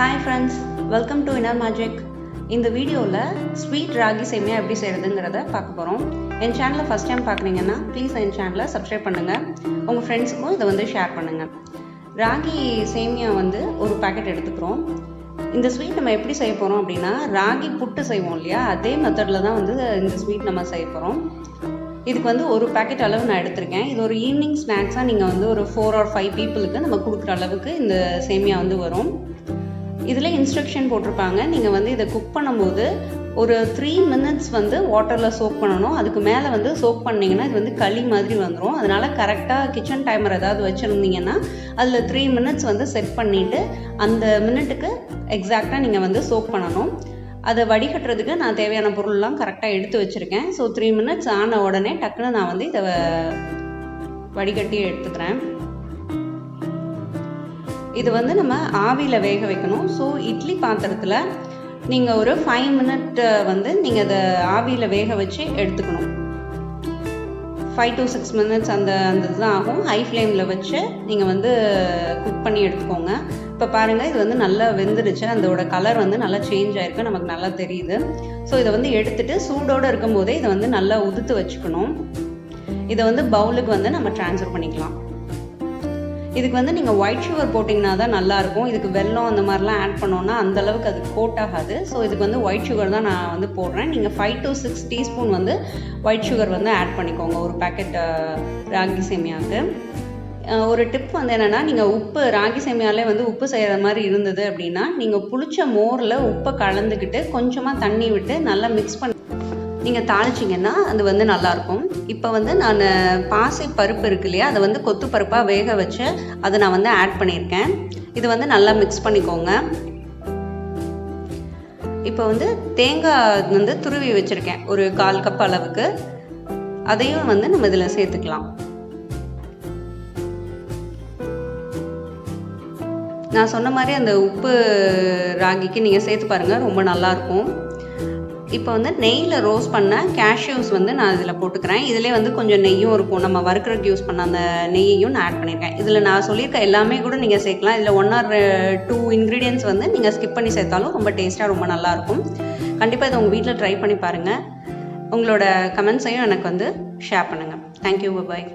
Hi friends, welcome to Inner Magic. In the video Sweet Ragi Semiya எப்படி செய்யறதுங்கறத பார்க்க போறோம். என் சேனலை ஃபர்ஸ்ட் டைம் பார்க்கறீங்கன்னா ப்ளீஸ் என் சேனலை சப்ஸ்கிரைப் பண்ணுங்க. உங்க ஃப்ரெண்ட்ஸ்க்கும் இத ஷேர் பண்ணுங்க. ராகி சேமியா ஒரு பாக்கெட் எடுத்துக்கிறோம். இந்த ஸ்வீட் நம்ம எப்படி செய்ய போறோம் அப்படினா ராகி புட்டு செய்வோம் இல்லையா, அதே மெத்தட்ல தான் இந்த ஸ்வீட் நம்ம செய்ய போறோம். இதுக்கு ஒரு பாக்கெட் அளவு நான் எடுத்துர்க்கேன். இது ஒரு ஈவினிங் ஸ்நாக்ஸா நீங்க ஒரு 4 or 5 பீப்பிளுக்கு நம்ம கொடுக்குற அளவுக்கு இந்த சேமியா வரும். இதில் இன்ஸ்ட்ரக்ஷன் போட்டிருப்பாங்க. நீங்கள் இதை குக் பண்ணும்போது ஒரு 3 minutes வாட்டரில் சோக் பண்ணணும். அதுக்கு மேலே சோக் பண்ணிங்கன்னா இது களி மாதிரி வந்துடும். அதனால் கரெக்டாக கிச்சன் டைமர் ஏதாவது வச்சுருந்தீங்கன்னா அதில் 3 minutes செட் பண்ணிவிட்டு அந்த மினிட்டுக்கு எக்ஸாக்டாக நீங்கள் சோக் பண்ணணும். அதை வடிகட்டுறதுக்கு நான் தேவையான பொருள்லாம் கரெக்டாக எடுத்து வச்சுருக்கேன். ஸோ 3 minutes ஆன உடனே டக்குன்னு நான் இதை வடிகட்டி எடுத்துக்கிறேன். இது நம்ம ஆவியில் வேக வைக்கணும். ஸோ இட்லி பாத்திரத்தில் நீங்கள் ஒரு 5 minute நீங்கள் அதை ஆவியில் வேக வச்சு எடுத்துக்கணும். 5 to 6 minutes அந்த இதுதான் ஆகும். ஹை ஃப்ளேமில் வச்சு நீங்கள் குக் பண்ணி எடுத்துக்கோங்க. இப்போ பாருங்கள், இது நல்லா வெந்துருச்சு. அதோட கலர் நல்லா சேஞ்ச் ஆகிருக்கு, நமக்கு நல்லா தெரியுது. ஸோ இதை எடுத்துட்டு சூடோடு இருக்கும் போதே இதை நல்லா உதுத்து வச்சுக்கணும். இதை பவுலுக்கு நம்ம ட்ரான்ஸ்ஃபர் பண்ணிக்கலாம். இதுக்கு நீங்கள் ஒயிட் சுகர் போட்டிங்கன்னா தான் நல்லாயிருக்கும். இதுக்கு வெல்லம் அந்த மாதிரிலாம் ஆட் பண்ணோன்னா அந்தளவுக்கு அது கோட் ஆகாது. ஸோ இதுக்கு ஒயிட் சுகர் தான் நான் போடுறேன். நீங்கள் 5 to 6 teaspoon white sugar add பண்ணிக்கோங்க ஒரு பேக்கெட் ராகி சேமியாவுக்கு. ஒரு டிப் என்னென்னா, நீங்கள் உப்பு ராகி சேமியாலே உப்பு செய்கிற மாதிரி இருந்தது அப்படின்னா நீங்கள் புளிச்ச மோரில் உப்பை கலந்துக்கிட்டு கொஞ்சமாக தண்ணி விட்டு நல்லா மிக்ஸ் பண்ணி நீங்கள் தாளிச்சிங்கன்னா அது நல்லாயிருக்கும். இப்போ நான் பாசி பருப்பு இருக்கு இல்லையா, அதை கொத்து பருப்பாக வேக வச்சு அதை நான் ஆட் பண்ணியிருக்கேன். இது நல்லா மிக்ஸ் பண்ணிக்கோங்க. இப்போ தேங்காய் துருவி வச்சுருக்கேன் ஒரு 1/4 கப் அளவுக்கு. அதையும் நம்ம இதில் சேர்த்துக்கலாம். நான் சொன்ன மாதிரி அந்த உப்பு ராகிக்கு நீங்கள் சேர்த்து பாருங்கள், ரொம்ப நல்லாயிருக்கும். இப்போ நெய்யில் ரோஸ்ட் பண்ண கேஷ்யூஸ் நான் இதில் போட்டுக்கிறேன். இதிலே கொஞ்சம் நெய்யும் இருக்கும். நம்ம வறுக்கிறதுக்கு யூஸ் பண்ண அந்த நெய்யையும் நான் ஆட் பண்ணியிருக்கேன். இதில் நான் சொல்லியிருக்க எல்லாமே கூட நீங்கள் சேர்க்கலாம். இதில் 1 or 2 ingredients நீங்கள் ஸ்கிப் பண்ணி சேர்த்தாலும் ரொம்ப டேஸ்ட்டாக ரொம்ப நல்லாயிருக்கும். கண்டிப்பாக இதை உங்கள் வீட்டில் ட்ரை பண்ணி பாருங்கள். உங்களோட கமெண்ட்ஸையும் எனக்கு ஷேர் பண்ணுங்கள். தேங்க்யூ, பாய்.